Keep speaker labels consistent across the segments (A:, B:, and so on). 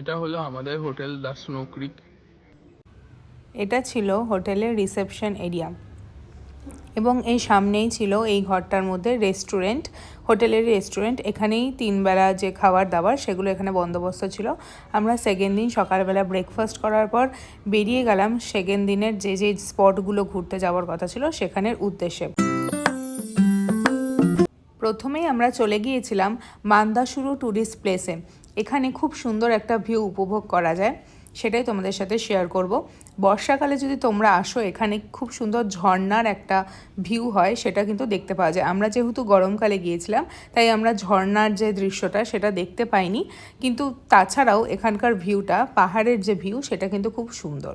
A: এটা হলো আমাদের হোটেল দ্য স্নো ক্রিক।
B: এটা ছিল হোটেলের রিসেপশন এরিয়া এবং এই সামনেই ছিল এই ঘরটার মধ্যে রেস্টুরেন্ট, হোটেলের রেস্টুরেন্ট। এখানেই 3 বেলা যে খাবার দাবার সেগুলো এখানে বন্দোবস্ত ছিল। আমরা সেকেন্ড দিন সকালবেলা ব্রেকফাস্ট করার পর বেরিয়ে গেলাম সেকেন্ড দিনের যে যে স্পটগুলো ঘুরতে যাওয়ার কথা ছিল সেখানের উদ্দেশ্যে। প্রথমেই আমরা চলে গিয়েছিলাম মান্দাসুরু ট্যুরিস্ট প্লেসে। এখানে খুব সুন্দর একটা ভিউ উপভোগ করা যায়, সেটাই তোমাদের সাথে শেয়ার করব। বর্ষাকালে যদি তোমরা আসো এখানে খুব সুন্দর ঝর্ণার একটা ভিউ হয়, সেটা কিন্তু দেখতে পাওয়া যায়। আমরা যেহেতু গরমকালে গিয়েছিলাম তাই আমরা ঝর্ণার যে দৃশ্যটা সেটা দেখতে পাইনি, কিন্তু তাছাড়াও এখানকার ভিউটা, পাহাড়ের যে ভিউ সেটা কিন্তু খুব সুন্দর।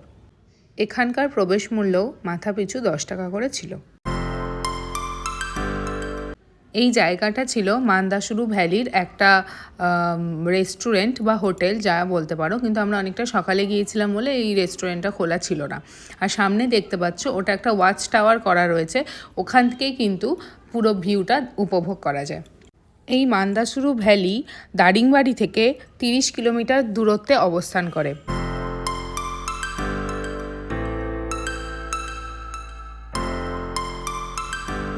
B: এখানকার প্রবেশ মূল্যও মাথাপিছু 10 টাকা করে ছিল। এই জায়গাটা ছিল মান্দাসুরু ভ্যালির একটা রেস্টুরেন্ট বা হোটেল যা বলতে পারো, কিন্তু আমরা অনেকটা সকালে গিয়েছিলাম বলে এই রেস্টুরেন্টটা খোলা ছিল না। আর সামনে দেখতে পাচ্ছ ওটা একটা ওয়াচ টাওয়ার করা রয়েছে, ওখান থেকেই কিন্তু পুরো ভিউটা উপভোগ করা যায়। এই মান্দাসুরু ভ্যালি দারিংবাড়ি থেকে 30 কিলোমিটার দূরত্বে অবস্থান করে।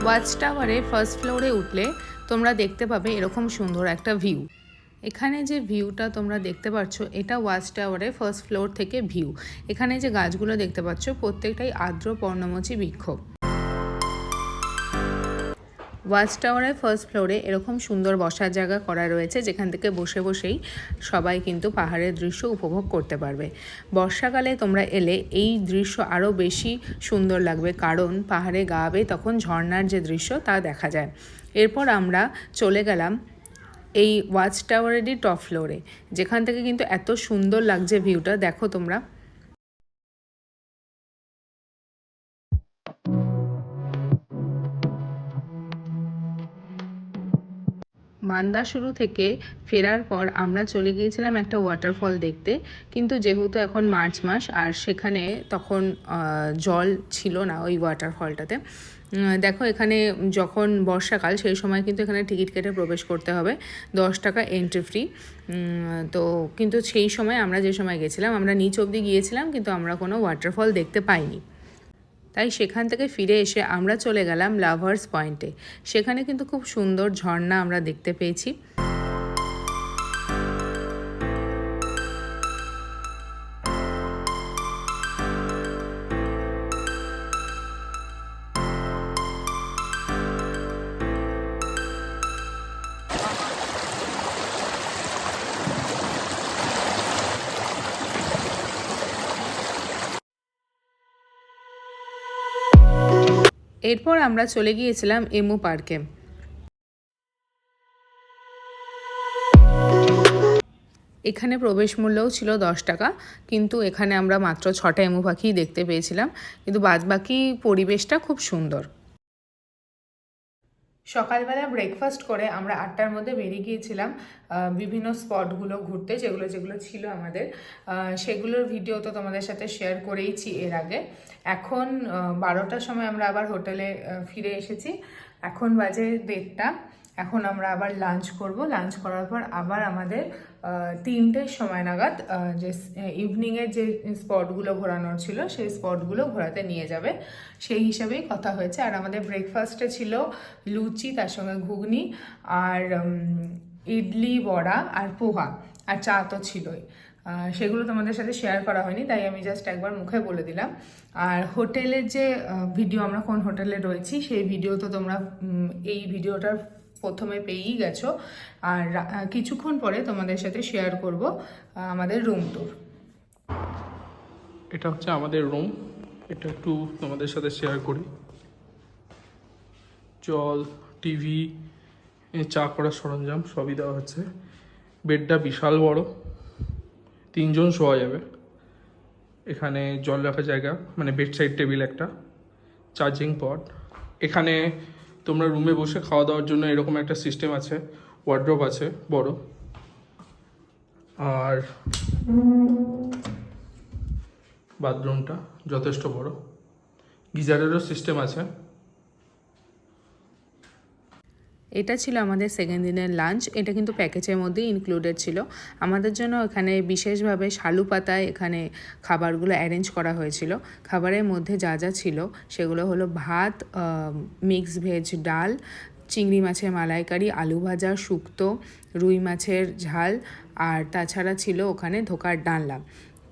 B: ওয়াচ টাওয়ারে ফার্স্ট ফ্লোরে উঠলে তোমরা দেখতে পাবে এরকম সুন্দর একটা ভিউ। এখানে যে ভিউটা তোমরা দেখতে পাচ্ছ এটা ওয়াচ টাওয়ারে ফার্স্ট ফ্লোর থেকে ভিউ। এখানে যে গাছগুলো দেখতে পাচ্ছ প্রত্যেকটাই আর্দ্র পর্ণমোচী বৃক্ষ। ওয়াচ টাওয়ারের ফার্স্ট ফ্লোরে এরকম সুন্দর বসার জায়গা করা রয়েছে, যেখান থেকে বসে বসেই সবাই কিন্তু পাহাড়ের দৃশ্য উপভোগ করতে পারবে। বর্ষাকালে তোমরা এলে এই দৃশ্য আরও বেশি সুন্দর লাগবে, কারণ পাহাড়ে গা বেয়ে তখন ঝর্ণার যে দৃশ্য তা দেখা যায়। এরপর আমরা চলে গেলাম এই ওয়াচ টাওয়ারেরই টপ ফ্লোরে, যেখান থেকে কিন্তু এত সুন্দর লাগছে ভিউটা, দেখো তোমরা। মান্দাসুরু থেকে ফেরার পর আমরা চলে গিয়েছিলাম একটা ওয়াটারফল দেখতে, কিন্তু যেহেতু এখন মার্চ মাস আর সেখানে তখন জল ছিল না ওই ওয়াটারফলটাতে। দেখো এখানে যখন বর্ষাকাল সেই সময় কিন্তু এখানে টিকিট কেটে প্রবেশ করতে হবে, 10 টাকা এন্ট্রি ফ্রি। তো কিন্তু সেই সময় আমরা যে সময় গেছিলাম আমরা নিচ অবধি গিয়েছিলাম, কিন্তু আমরা কোনো ওয়াটারফল দেখতে পাইনি। তাই সেখান থেকে ফিরে এসে আমরা চলে গেলাম লাভার্স পয়েন্টে। সেখানে কিন্তু খুব সুন্দর ঝর্ণা আমরা দেখতে পেয়েছি। এরপর আমরা চলে গিয়েছিলাম এমু পার্কে। এখানে প্রবেশ মূল্যও ছিল 10 টাকা, কিন্তু এখানে আমরা মাত্র 6টা এমু পাখি দেখতে পেয়েছিলাম, কিন্তু বাদবাকি পরিবেশটা খুব সুন্দর। সকালবেলা ব্রেকফাস্ট করে আমরা 8টার মধ্যে বেরিয়ে গিয়েছিলাম বিভিন্ন স্পটগুলো ঘুরতে, যেগুলো যেগুলো ছিল আমাদের। সেগুলোর ভিডিও তো তোমাদের সাথে শেয়ার করেইছি এর আগে। এখন 12টার সময় আমরা আবার হোটেলে ফিরে এসেছি। এখন বাজে 1:30। এখন আমরা আবার লাঞ্চ করব। লাঞ্চ করার পর আবার আমাদের 3টের সময় নাগাদ যে ইভিনিংয়ের যে স্পটগুলো ঘোরানোর ছিল সেই স্পটগুলো ঘোরাতে নিয়ে যাবে, সেই হিসাবেই কথা হয়েছে। আর আমাদের ব্রেকফাস্টে ছিল লুচি, তার সঙ্গে ঘুগনি আর ইডলি, বড়া আর পোহা, আর চা তো ছিলই। সেগুলো তোমাদের সাথে শেয়ার করা হয়নি, তাই আমি জাস্ট একবার মুখে বলে দিলাম। আর হোটেলের যে ভিডিও, আমরা কোন হোটেলে রয়েছি সেই ভিডিও তো তোমরা এই ভিডিওটার প্রথমে পেয়েই গেছো। আর কিছুক্ষণ পরে তোমাদের সাথে শেয়ার করব আমাদের রুম ট্যুর।
A: এটা হচ্ছে আমাদের রুম, এটা একটু তোমাদের সাথে শেয়ার করি। জল, টিভি, চা করার সরঞ্জাম সবই দেওয়া হচ্ছে। বেডটা বিশাল বড়, 3 জন শোয়া যাবে। এখানে জল রাখার জায়গা, মানে বেড সাইড টেবিল একটা, চার্জিং পড। এখানে তোমরা রুমে বসে খাওয়া দাওয়ার জন্য এরকম একটা সিস্টেম আছে, ওয়ার্ড্রোব আছে বড়। আর বাথরুমটা যথেষ্ট বড়, গিজারেরও সিস্টেম আছে।
B: এটা ছিল আমাদের সেকেন্ড দিনের লাঞ্চ। এটা কিন্তু প্যাকেজের মধ্যেই ইনক্লুডেড ছিল। আমাদের জন্য এখানে বিশেষভাবে শালু পাতায় এখানে খাবারগুলো অ্যারেঞ্জ করা হয়েছিল। খাবারের মধ্যে যা যা ছিল সেগুলো হলো ভাত, মিক্স ভেজ ডাল, চিংড়ি মাছের মালাইকারি, আলু ভাজা, শুক্তো, রুই মাছের ঝাল, আর তাছাড়া ছিল ওখানে ধোকার ডালনা।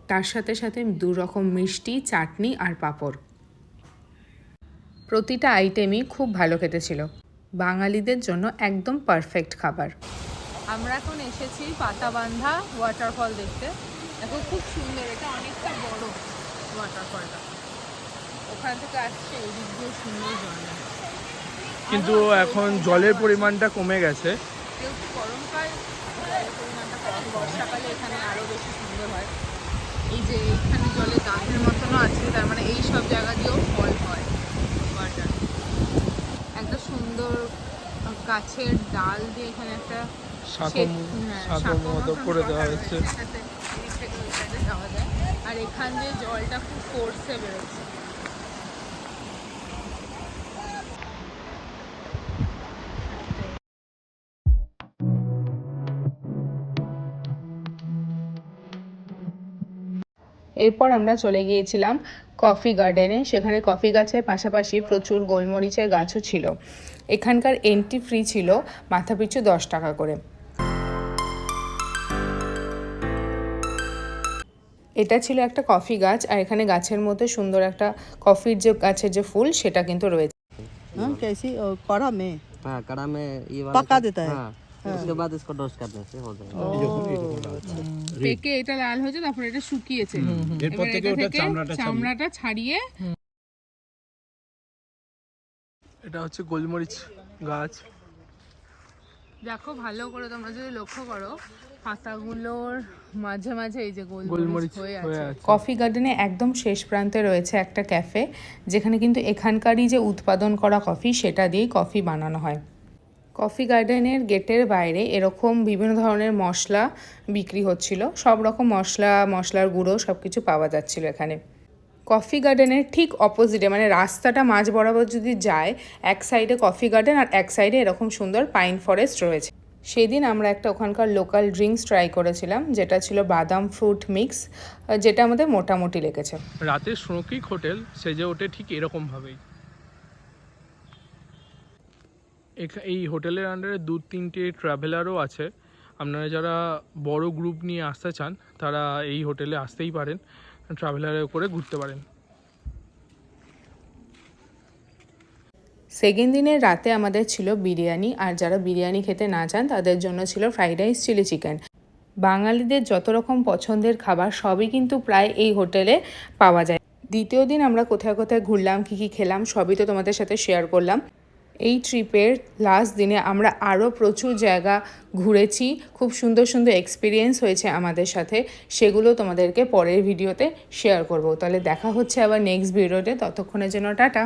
B: তার সাথে সাথে 2 রকম মিষ্টি, চাটনি আর পাঁপড়। প্রতিটা আইটেমই খুব ভালো খেতে ছিল। বাঙালিদের জন্য একদম পারফেক্ট খাবার। আমরা এখন এসেছি পাতাবান্ধা ওয়াটারফল দেখতে। দেখো খুব সুন্দর, এটা অনেকটা বড় ওয়াটারফলটা। ওখান থেকে আসছে এদিক দিয়ে সুন্দর জল,
A: কিন্তু এখন জলের পরিমাণটা কমে গেছে।
B: যেহেতু গরমকাল জলের পরিমাণটা কম, বর্ষাকালে এখানে আরও বেশি সুন্দর হয়। এই যে এখানে জলে গাঁধের মতনও আছে, তার মানে এই সব জায়গা দিয়েও ফল হয় ওয়াটার। একটা সুন্দর গাছের ডাল দিয়ে এখানে একটা
A: সাঁকো মতো করে দেওয়া হচ্ছে।
B: যাওয়া যায়, আর এখান দিয়ে জলটা খুব ফোর্সে বেরোচ্ছে। এরপর আমরা চলে গিয়েছিলাম কফি গার্ডেনে। সেখানে কফি গাছের পাশাপাশি প্রচুর গোলমরিচের গাছও ছিল। এখানকার এন্ট্রি ফ্রি ছিল মাথাপিছু 10 টাকা করে। এটা ছিল একটা কফি গাছ, আর এখানে গাছের মধ্যে সুন্দর একটা কফির যে গাছের যে ফুল সেটা কিন্তু রয়েছে।
C: कैसी कड़ा में
D: हाँ कड़ा में ये वाला
C: पका देता है।
D: हाँ उसके बाद इसको रोस्ट करने से हो जाएगा।
B: পেকে এটা লাল হয়েছে, তারপরে এটা শুকিয়েছে, এরপর থেকে ওটা চামড়াটা ছাড়িয়ে।
A: এটা হচ্ছে গোলমরিচ গাছ।
B: দেখো ভালো করে তোমরা যদি লক্ষ্য করো, পাতাগুলোর মাঝে মাঝে এই যে
A: গোলমরিচ
B: গোলমরিচ হয়ে
A: হয়ে
B: আছে।
A: আছে।
B: কফি গার্ডেনে একদম শেষ প্রান্তে রয়েছে একটা ক্যাফে, যেখানে কিন্তু এখানকারই যে উৎপাদন করা কফি সেটা দিয়েই কফি বানানো হয়। কফি গার্ডেনের গেটের বাইরে এরকম বিভিন্ন ধরনের মশলা বিক্রি হচ্ছিল। সব রকম মশলার গুঁড়ো সব কিছু পাওয়া যাচ্ছিল এখানে। কফি গার্ডেনের ঠিক অপোজিটে, মানে রাস্তাটা মাঝ বরাবর যদি যায়, এক সাইডে কফি গার্ডেন আর এক সাইডে এরকম সুন্দর পাইন ফরেস্ট রয়েছে। সেদিন আমরা একটা ওখানকার লোকাল ড্রিঙ্কস ট্রাই করেছিলাম, যেটা ছিল বাদাম ফ্রুট মিক্স, যেটা আমাদের মোটামুটি লেগেছে।
A: রাতের স্নোকিক হোটেল সেজে ওঠে ঠিক এরকমভাবেই। এই হোটেলের আন্ডারে 2-3টে ট্রাভেলারও আছে। আপনারা যারা বড় গ্রুপ নিয়ে আসতে চান তারা এই হোটেলে আসতেই পারেন, ট্রাভেলারে করে ঘুরতে পারেন।
B: সেকেন্ড দিনের রাতে আমাদের ছিল বিরিয়ানি, আর যারা বিরিয়ানি খেতে না চান তাদের জন্য ছিল ফ্রাইড রাইস, চিলি চিকেন। বাঙালিদের যত রকম পছন্দের খাবার সবই কিন্তু প্রায় এই হোটেলে পাওয়া যায়। দ্বিতীয় দিন আমরা কোথায় কোথায় ঘুরলাম, কী কী খেলাম সবই তো তোমাদের সাথে শেয়ার করলাম। এই ট্রিপের লাস্ট দিনে আমরা আরও প্রচুর জায়গা ঘুরেছি, খুব সুন্দর সুন্দর এক্সপিরিয়েন্স হয়েছে আমাদের সাথে, সেগুলো তোমাদেরকে পরের ভিডিওতে শেয়ার করব। তাহলে দেখা হচ্ছে আবার নেক্সট ভিডিওতে, ততক্ষণের জন্য টাটা।